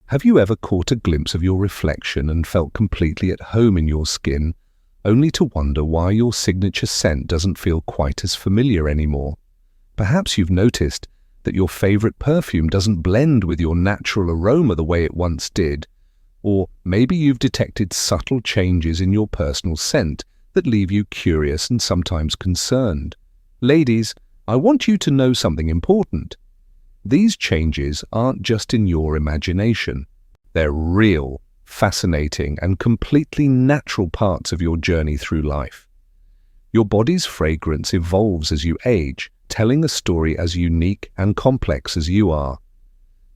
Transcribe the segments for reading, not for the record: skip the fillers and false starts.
Have you ever caught a glimpse of your reflection and felt completely at home in your skin, only to wonder why your signature scent doesn't feel quite as familiar anymore? Perhaps you've noticed that your favorite perfume doesn't blend with your natural aroma the way it once did, or maybe you've detected subtle changes in your personal scent that leave you curious and sometimes concerned. Ladies, I want you to know something important. These changes aren't just in your imagination. They're real, fascinating, and completely natural parts of your journey through life. Your body's fragrance evolves as you age, telling a story as unique and complex as you are.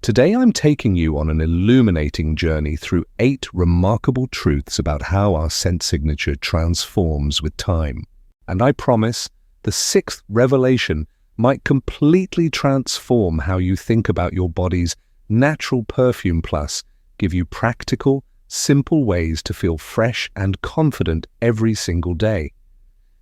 Today I'm taking you on an illuminating journey through 8 remarkable truths about how our scent signature transforms with time. And I promise, the 6th revelation might completely transform how you think about your body's natural perfume, plus give you practical, simple ways to feel fresh and confident every single day.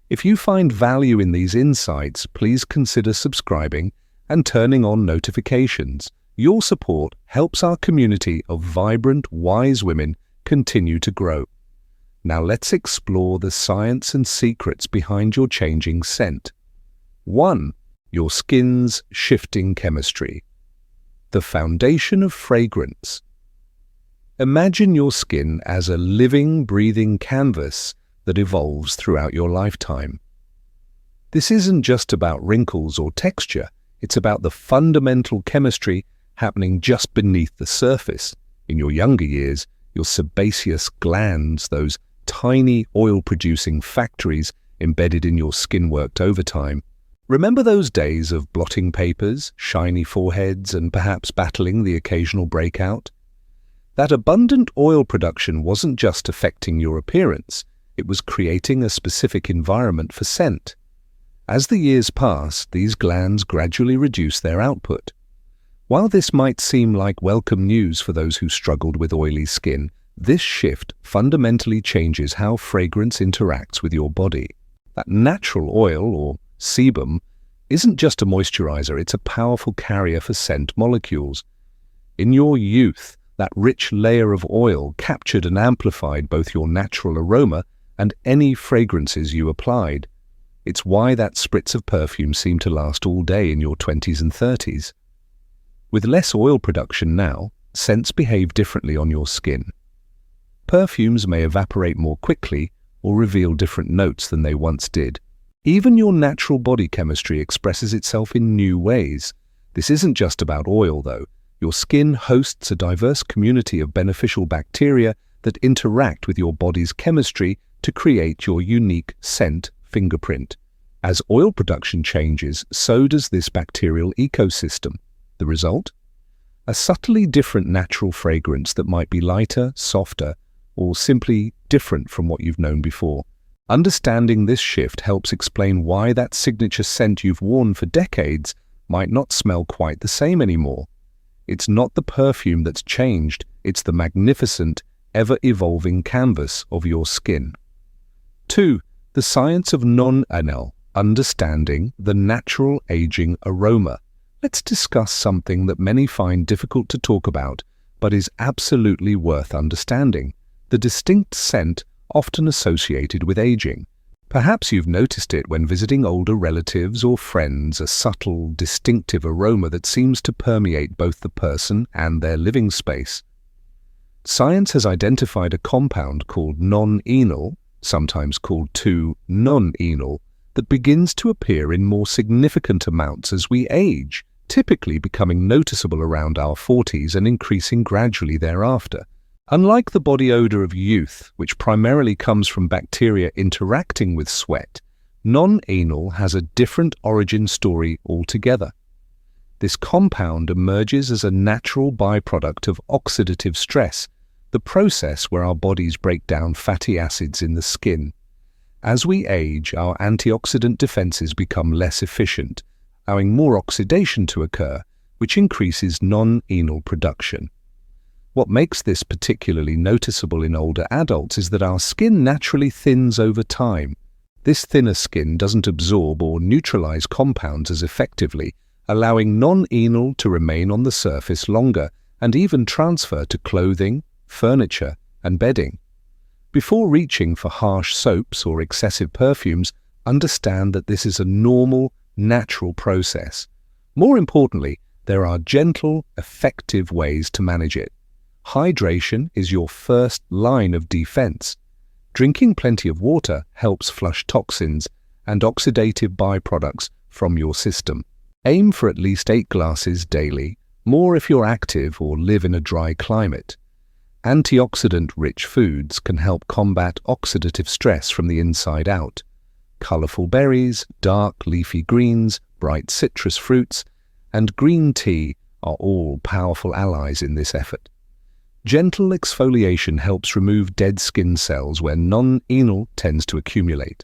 If you find value in these insights, please consider subscribing and turning on notifications. Your support helps our community of vibrant, wise women continue to grow. Now let's explore the science and secrets behind your changing scent. 1. Your skin's shifting chemistry. The foundation of fragrance. Imagine your skin as a living, breathing canvas that evolves throughout your lifetime. This isn't just about wrinkles or texture, it's about the fundamental chemistry happening just beneath the surface. In your younger years, your sebaceous glands, those tiny oil-producing factories embedded in your skin, worked overtime. Remember those days of blotting papers, shiny foreheads, and perhaps battling the occasional breakout? That abundant oil production wasn't just affecting your appearance, it was creating a specific environment for scent. As the years pass, these glands gradually reduce their output. While this might seem like welcome news for those who struggled with oily skin, this shift fundamentally changes how fragrance interacts with your body. That natural oil, or sebum, isn't just a moisturizer, it's a powerful carrier for scent molecules. In your youth, that rich layer of oil captured and amplified both your natural aroma and any fragrances you applied. It's why that spritz of perfume seemed to last all day in your 20s and 30s. With less oil production now, scents behave differently on your skin. Perfumes may evaporate more quickly or reveal different notes than they once did. Even your natural body chemistry expresses itself in new ways. This isn't just about oil, though. Your skin hosts a diverse community of beneficial bacteria that interact with your body's chemistry to create your unique scent fingerprint. As oil production changes, so does this bacterial ecosystem. The result? A subtly different natural fragrance that might be lighter, softer, or simply different from what you've known before. Understanding this shift helps explain why that signature scent you've worn for decades might not smell quite the same anymore. It's not the perfume that's changed, it's the magnificent, ever-evolving canvas of your skin. 2. The science of non-anal, understanding the natural aging aroma. Let's discuss something that many find difficult to talk about, but is absolutely worth understanding: the distinct scent often associated with aging. Perhaps you've noticed it when visiting older relatives or friends, a subtle, distinctive aroma that seems to permeate both the person and their living space. Science has identified a compound called non-enal, sometimes called 2-non-enal, that begins to appear in more significant amounts as we age, typically becoming noticeable around our 40s and increasing gradually thereafter. Unlike the body odor of youth, which primarily comes from bacteria interacting with sweat, non-anal has a different origin story altogether. This compound emerges as a natural byproduct of oxidative stress, the process where our bodies break down fatty acids in the skin. As we age, our antioxidant defenses become less efficient, allowing more oxidation to occur, which increases non-anal production. What makes this particularly noticeable in older adults is that our skin naturally thins over time. This thinner skin doesn't absorb or neutralize compounds as effectively, allowing non-anal to remain on the surface longer and even transfer to clothing, furniture, and bedding. Before reaching for harsh soaps or excessive perfumes, understand that this is a normal, natural process. More importantly, there are gentle, effective ways to manage it. Hydration is your first line of defense. Drinking plenty of water helps flush toxins and oxidative byproducts from your system. Aim for at least 8 glasses daily, more if you're active or live in a dry climate. Antioxidant-rich foods can help combat oxidative stress from the inside out. Colorful berries, dark leafy greens, bright citrus fruits, and green tea are all powerful allies in this effort. Gentle exfoliation helps remove dead skin cells where non-enal tends to accumulate.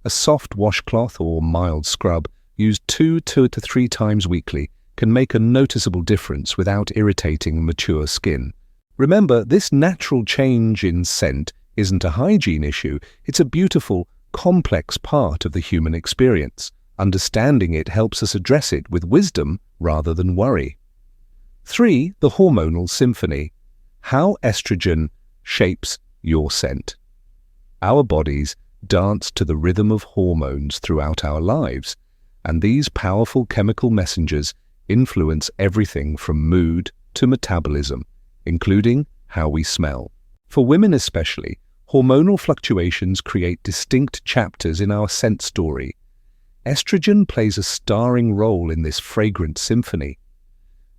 A soft washcloth or mild scrub used 2 to 3 times weekly can make a noticeable difference without irritating mature skin. Remember, this natural change in scent isn't a hygiene issue, it's a beautiful, complex part of the human experience. Understanding it helps us address it with wisdom rather than worry. 3. The hormonal symphony. How estrogen shapes your scent. Our bodies dance to the rhythm of hormones throughout our lives, and these powerful chemical messengers influence everything from mood to metabolism, including how we smell. For women especially, hormonal fluctuations create distinct chapters in our scent story. Estrogen plays a starring role in this fragrant symphony.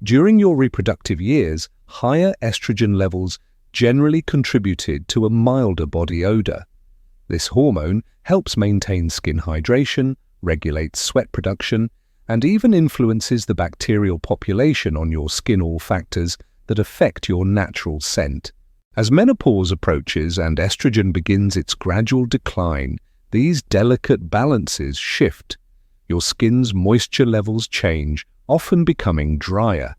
During your reproductive years, higher estrogen levels generally contributed to a milder body odor. This hormone helps maintain skin hydration, regulates sweat production, and even influences the bacterial population on your skin olfactors that affect your natural scent. As menopause approaches and estrogen begins its gradual decline, these delicate balances shift. Your skin's moisture levels change, often becoming drier.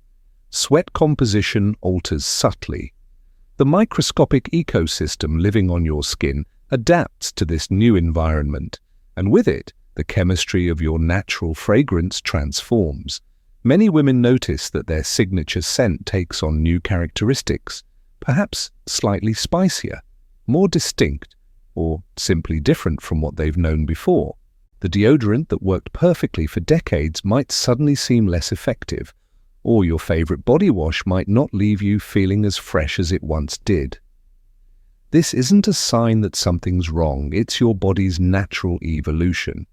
Sweat composition alters subtly. The microscopic ecosystem living on your skin adapts to this new environment, and with it, the chemistry of your natural fragrance transforms. Many women notice that their signature scent takes on new characteristics, perhaps slightly spicier, more distinct, or simply different from what they've known before. The deodorant that worked perfectly for decades might suddenly seem less effective, or your favorite body wash might not leave you feeling as fresh as it once did. This isn't a sign that something's wrong, it's your body's natural evolution.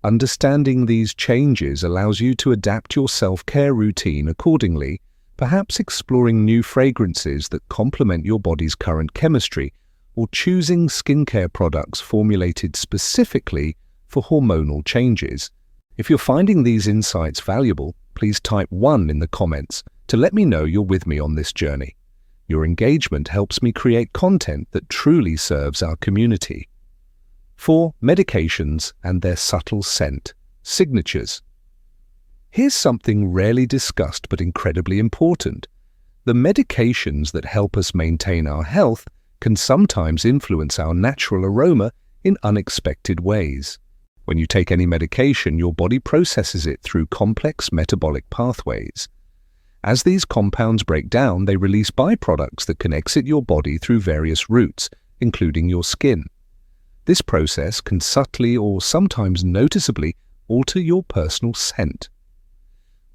Understanding these changes allows you to adapt your self-care routine accordingly, perhaps exploring new fragrances that complement your body's current chemistry, or choosing skincare products formulated specifically for hormonal changes. If you're finding these insights valuable, please type 1 in the comments to let me know you're with me on this journey. Your engagement helps me create content that truly serves our community. 4. Medications and their subtle scent. Signatures. Here's something rarely discussed but incredibly important. The medications that help us maintain our health can sometimes influence our natural aroma in unexpected ways. When you take any medication, your body processes it through complex metabolic pathways. As these compounds break down, they release byproducts that can exit your body through various routes, including your skin. This process can subtly or sometimes noticeably alter your personal scent.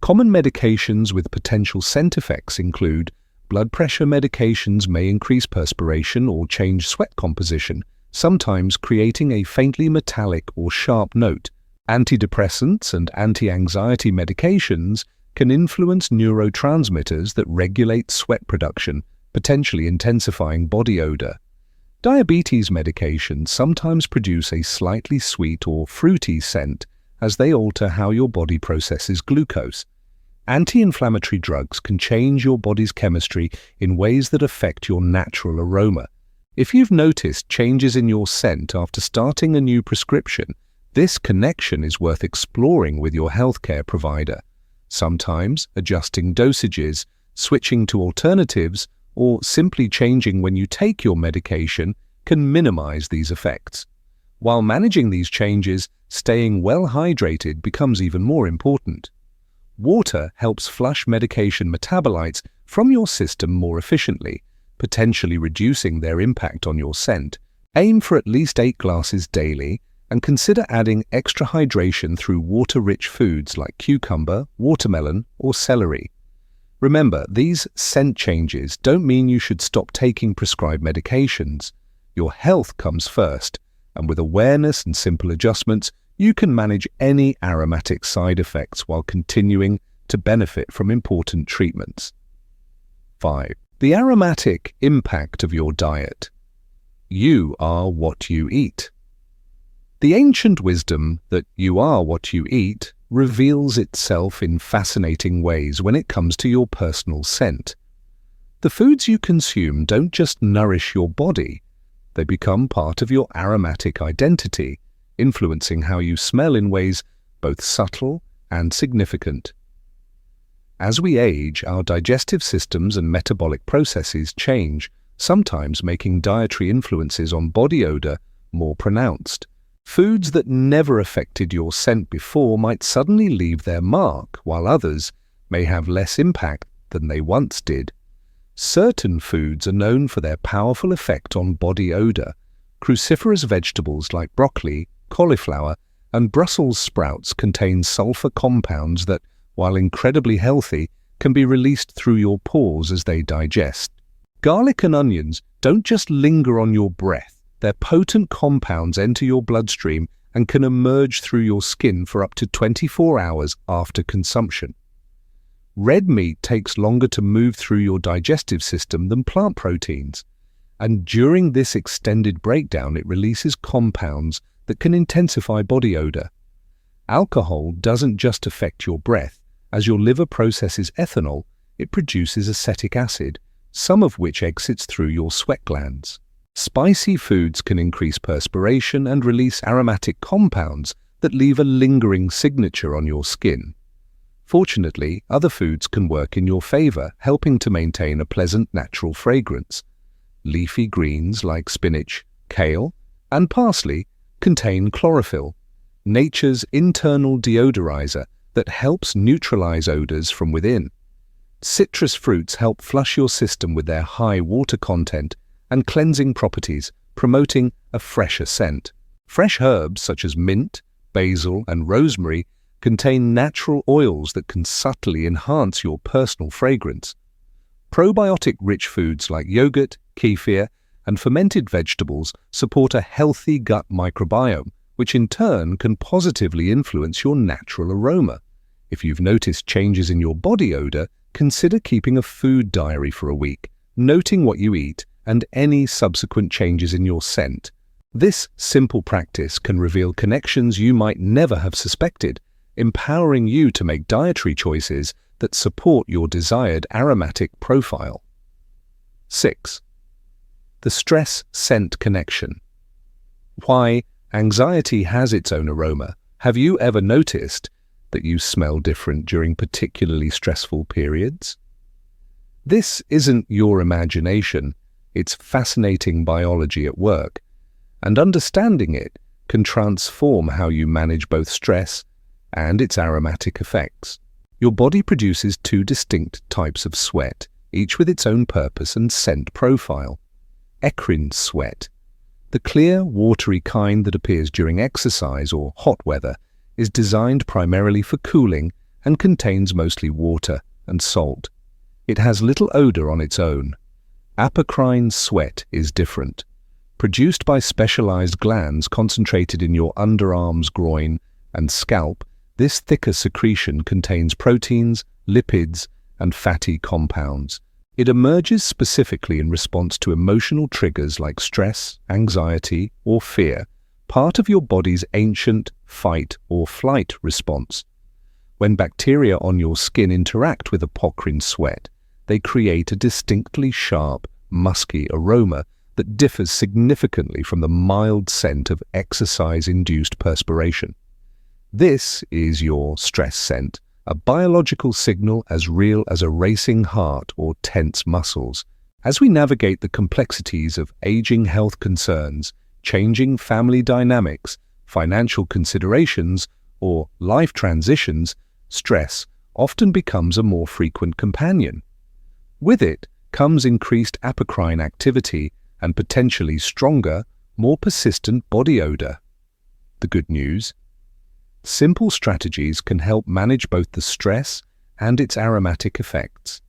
Common medications with potential scent effects include blood pressure medications may increase perspiration or change sweat composition, sometimes creating a faintly metallic or sharp note. Antidepressants and anti-anxiety medications can influence neurotransmitters that regulate sweat production, potentially intensifying body odor. Diabetes medications sometimes produce a slightly sweet or fruity scent as they alter how your body processes glucose. Anti-inflammatory drugs can change your body's chemistry in ways that affect your natural aroma. If you've noticed changes in your scent after starting a new prescription, this connection is worth exploring with your healthcare provider. Sometimes adjusting dosages, switching to alternatives, or simply changing when you take your medication can minimize these effects. While managing these changes, staying well hydrated becomes even more important. Water helps flush medication metabolites from your system more efficiently, potentially reducing their impact on your scent. Aim for at least 8 glasses daily and consider adding extra hydration through water-rich foods like cucumber, watermelon, or celery. Remember, these scent changes don't mean you should stop taking prescribed medications. Your health comes first, and with awareness and simple adjustments, you can manage any aromatic side effects while continuing to benefit from important treatments. 5. The aromatic impact of your diet. You are what you eat. The ancient wisdom that you are what you eat reveals itself in fascinating ways when it comes to your personal scent. The foods you consume don't just nourish your body, they become part of your aromatic identity, influencing how you smell in ways both subtle and significant. As we age, our digestive systems and metabolic processes change, sometimes making dietary influences on body odor more pronounced. Foods that never affected your scent before might suddenly leave their mark, while others may have less impact than they once did. Certain foods are known for their powerful effect on body odor. Cruciferous vegetables like broccoli, cauliflower, and Brussels sprouts contain sulfur compounds that, while incredibly healthy, can be released through your pores as they digest. Garlic and onions don't just linger on your breath. Their potent compounds enter your bloodstream and can emerge through your skin for up to 24 hours after consumption. Red meat takes longer to move through your digestive system than plant proteins, and during this extended breakdown it releases compounds that can intensify body odor. Alcohol doesn't just affect your breath. As your liver processes ethanol, it produces acetic acid, some of which exits through your sweat glands. Spicy foods can increase perspiration and release aromatic compounds that leave a lingering signature on your skin. Fortunately, other foods can work in your favor, helping to maintain a pleasant natural fragrance. Leafy greens like spinach, kale, and parsley contain chlorophyll, nature's internal deodorizer that helps neutralize odors from within. Citrus fruits help flush your system with their high water content and cleansing properties, promoting a fresher scent. Fresh herbs such as mint, basil, and rosemary contain natural oils that can subtly enhance your personal fragrance. Probiotic-rich foods like yogurt, kefir, and fermented vegetables support a healthy gut microbiome, which in turn can positively influence your natural aroma. If you've noticed changes in your body odor, consider keeping a food diary for a week, noting what you eat and any subsequent changes in your scent. This simple practice can reveal connections you might never have suspected, empowering you to make dietary choices that support your desired aromatic profile. 6. The stress-scent connection. Why anxiety has its own aroma. Have you ever noticed that you smell different during particularly stressful periods? This isn't your imagination. It's fascinating biology at work, and understanding it can transform how you manage both stress and its aromatic effects. Your body produces 2 distinct types of sweat, each with its own purpose and scent profile. Eccrine sweat, the clear, watery kind that appears during exercise or hot weather, is designed primarily for cooling and contains mostly water and salt. It has little odor on its own. Apocrine sweat is different. Produced by specialized glands concentrated in your underarms, groin, and scalp, this thicker secretion contains proteins, lipids, and fatty compounds. It emerges specifically in response to emotional triggers like stress, anxiety, or fear, part of your body's ancient fight or flight response. When bacteria on your skin interact with apocrine sweat, they create a distinctly sharp, musky aroma that differs significantly from the mild scent of exercise-induced perspiration. This is your stress scent, a biological signal as real as a racing heart or tense muscles. As we navigate the complexities of aging health concerns, changing family dynamics, financial considerations, or life transitions, stress often becomes a more frequent companion. With it comes increased apocrine activity and potentially stronger, more persistent body odor. The good news? Simple strategies can help manage both the stress and its aromatic effects.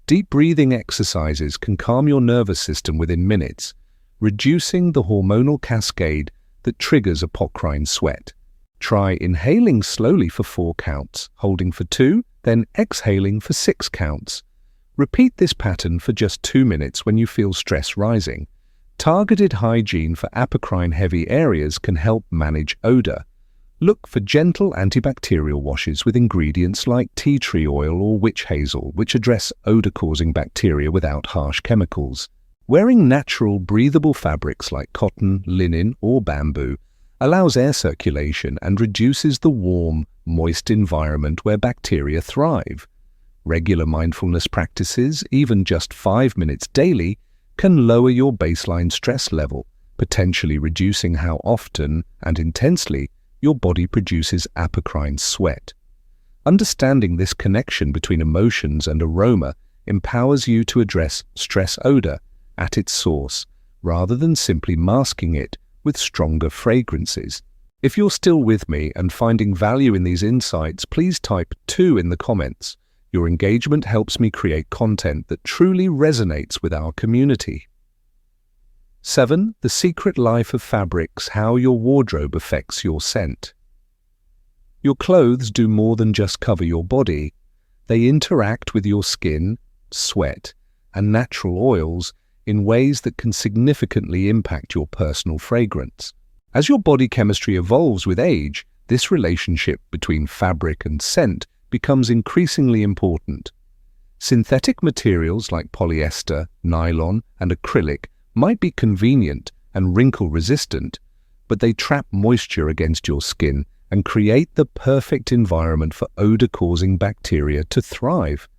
Deep breathing exercises can calm your nervous system within minutes, reducing the hormonal cascade that triggers apocrine sweat. Try inhaling slowly for 4 counts, holding for 2, then exhaling for 6 counts. Repeat this pattern for just 2 minutes when you feel stress rising. Targeted hygiene for apocrine-heavy areas can help manage odor. Look for gentle antibacterial washes with ingredients like tea tree oil or witch hazel, which address odor-causing bacteria without harsh chemicals. Wearing natural, breathable fabrics like cotton, linen, or bamboo allows air circulation and reduces the warm, moist environment where bacteria thrive. Regular mindfulness practices, even just 5 minutes daily, can lower your baseline stress level, potentially reducing how often and intensely your body produces apocrine sweat. Understanding this connection between emotions and aroma empowers you to address stress odor at its source, rather than simply masking it with stronger fragrances. If you're still with me and finding value in these insights, please type 2 in the comments. Your engagement helps me create content that truly resonates with our community. 7. The secret life of fabrics: how your wardrobe affects your scent. Your clothes do more than just cover your body. They interact with your skin, sweat, and natural oils in ways that can significantly impact your personal fragrance. As your body chemistry evolves with age, this relationship between fabric and scent becomes increasingly important. Synthetic materials like polyester, nylon, and acrylic might be convenient and wrinkle-resistant, but they trap moisture against your skin and create the perfect environment for odor-causing bacteria to thrive.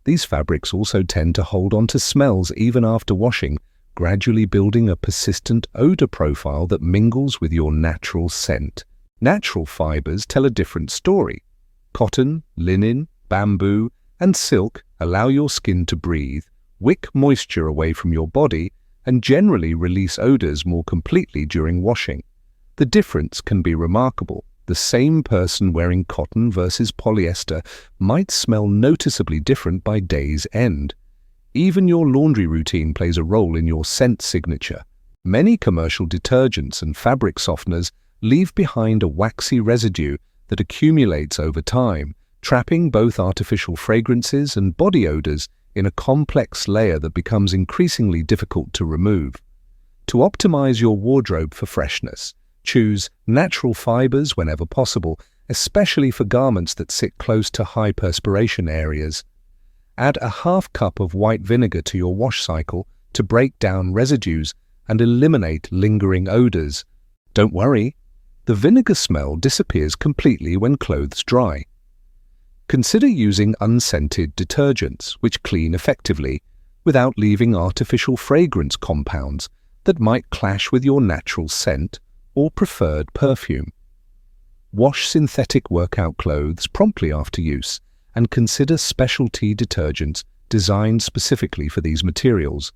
These fabrics also tend to hold on to smells even after washing, gradually building a persistent odor profile that mingles with your natural scent. Natural fibers tell a different story. Cotton, linen, bamboo, and silk allow your skin to breathe, wick moisture away from your body, and generally release odors more completely during washing. The difference can be remarkable. The same person wearing cotton versus polyester might smell noticeably different by day's end. Even your laundry routine plays a role in your scent signature. Many commercial detergents and fabric softeners leave behind a waxy residue that accumulates over time, trapping both artificial fragrances and body odors in a complex layer that becomes increasingly difficult to remove. To optimize your wardrobe for freshness, choose natural fibers whenever possible, especially for garments that sit close to high perspiration areas. Add a half cup of white vinegar to your wash cycle to break down residues and eliminate lingering odors. Don't worry, the vinegar smell disappears completely when clothes dry. Consider using unscented detergents, which clean effectively, without leaving artificial fragrance compounds that might clash with your natural scent or preferred perfume. Wash synthetic workout clothes promptly after use, and consider specialty detergents designed specifically for these materials.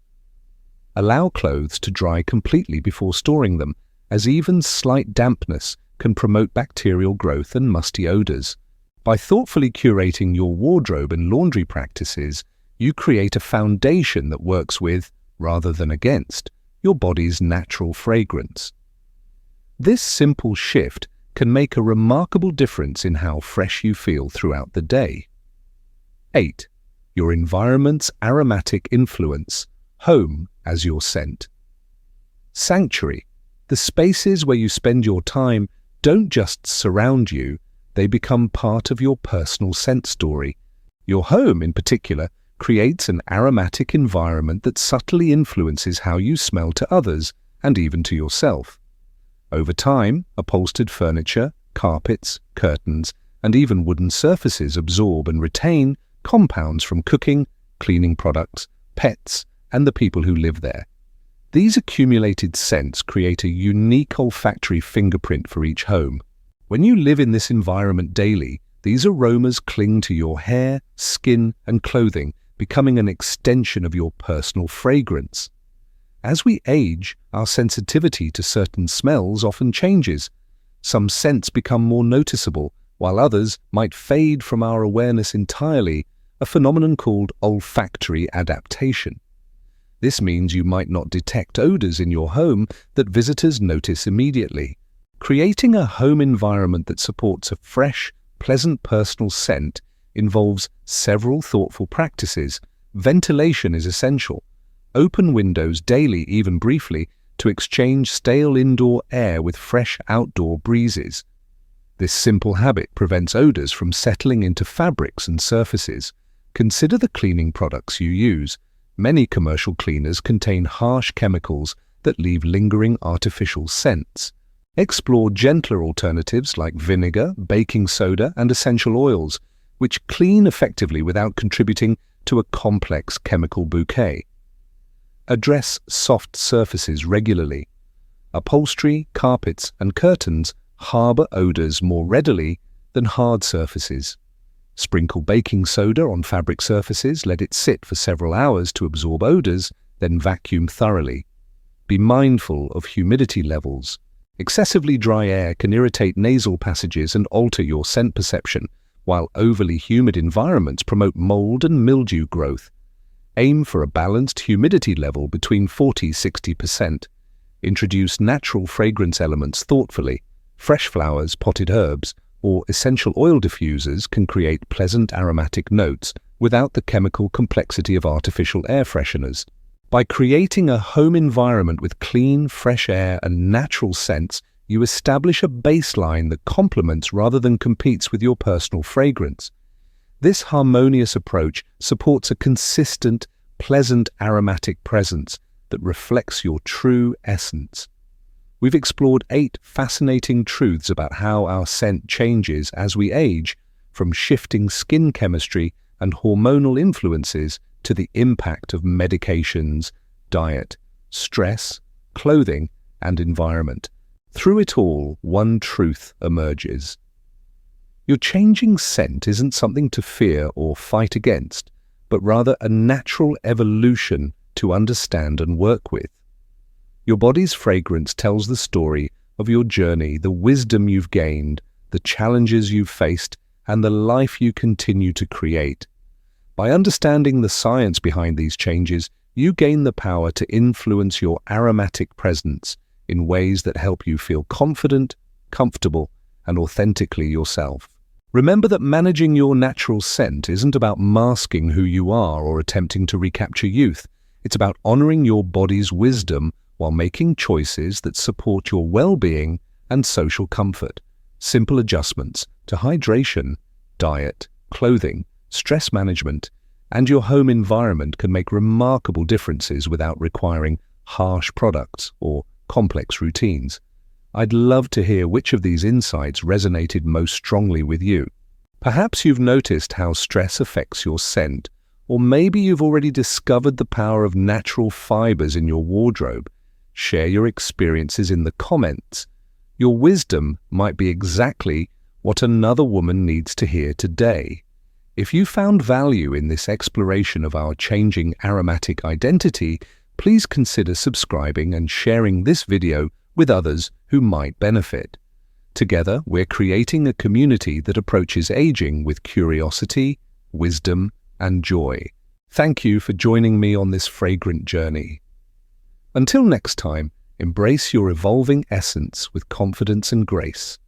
Allow clothes to dry completely before storing them, as even slight dampness can promote bacterial growth and musty odors. By thoughtfully curating your wardrobe and laundry practices, you create a foundation that works with, rather than against, your body's natural fragrance. This simple shift can make a remarkable difference in how fresh you feel throughout the day. 8. Your environment's aromatic influence: home as your scent. Sanctuary. The spaces where you spend your time don't just surround you, they become part of your personal scent story. Your home, in particular, creates an aromatic environment that subtly influences how you smell to others and even to yourself. Over time, upholstered furniture, carpets, curtains, and even wooden surfaces absorb and retain compounds from cooking, cleaning products, pets, and the people who live there. These accumulated scents create a unique olfactory fingerprint for each home. When you live in this environment daily, these aromas cling to your hair, skin, and clothing, becoming an extension of your personal fragrance. As we age, our sensitivity to certain smells often changes. Some scents become more noticeable, while others might fade from our awareness entirely, a phenomenon called olfactory adaptation. This means you might not detect odors in your home that visitors notice immediately. Creating a home environment that supports a fresh, pleasant personal scent involves several thoughtful practices. Ventilation is essential. Open windows daily, even briefly, to exchange stale indoor air with fresh outdoor breezes. This simple habit prevents odors from settling into fabrics and surfaces. Consider the cleaning products you use. Many commercial cleaners contain harsh chemicals that leave lingering artificial scents. Explore gentler alternatives like vinegar, baking soda, and essential oils, which clean effectively without contributing to a complex chemical bouquet. Address soft surfaces regularly. Upholstery, carpets, and curtains harbor odors more readily than hard surfaces. Sprinkle baking soda on fabric surfaces, let it sit for several hours to absorb odors, then vacuum thoroughly. Be mindful of humidity levels. Excessively dry air can irritate nasal passages and alter your scent perception, while overly humid environments promote mold and mildew growth. Aim for a balanced humidity level between 40–60%. Introduce natural fragrance elements thoughtfully. Fresh flowers, potted herbs, or essential oil diffusers can create pleasant aromatic notes without the chemical complexity of artificial air fresheners. By creating a home environment with clean, fresh air and natural scents, you establish a baseline that complements rather than competes with your personal fragrance. This harmonious approach supports a consistent, pleasant aromatic presence that reflects your true essence. We've explored 8 fascinating truths about how our scent changes as we age, from shifting skin chemistry and hormonal influences to the impact of medications, diet, stress, clothing, and environment. Through it all, one truth emerges. Your changing scent isn't something to fear or fight against, but rather a natural evolution to understand and work with. Your body's fragrance tells the story of your journey, the wisdom you've gained, the challenges you've faced, and the life you continue to create. By understanding the science behind these changes, you gain the power to influence your aromatic presence in ways that help you feel confident, comfortable, and authentically yourself. Remember that managing your natural scent isn't about masking who you are or attempting to recapture youth. It's about honoring your body's wisdom while making choices that support your well-being and social comfort. Simple adjustments to hydration, diet, clothing, stress management, and your home environment can make remarkable differences without requiring harsh products or complex routines. I'd love to hear which of these insights resonated most strongly with you. Perhaps you've noticed how stress affects your scent, or maybe you've already discovered the power of natural fibers in your wardrobe. Share your experiences in the comments. Your wisdom might be exactly what another woman needs to hear today. If you found value in this exploration of our changing aromatic identity, please consider subscribing and sharing this video with others who might benefit. Together, we're creating a community that approaches aging with curiosity, wisdom, and joy. Thank you for joining me on this fragrant journey. Until next time, embrace your evolving essence with confidence and grace.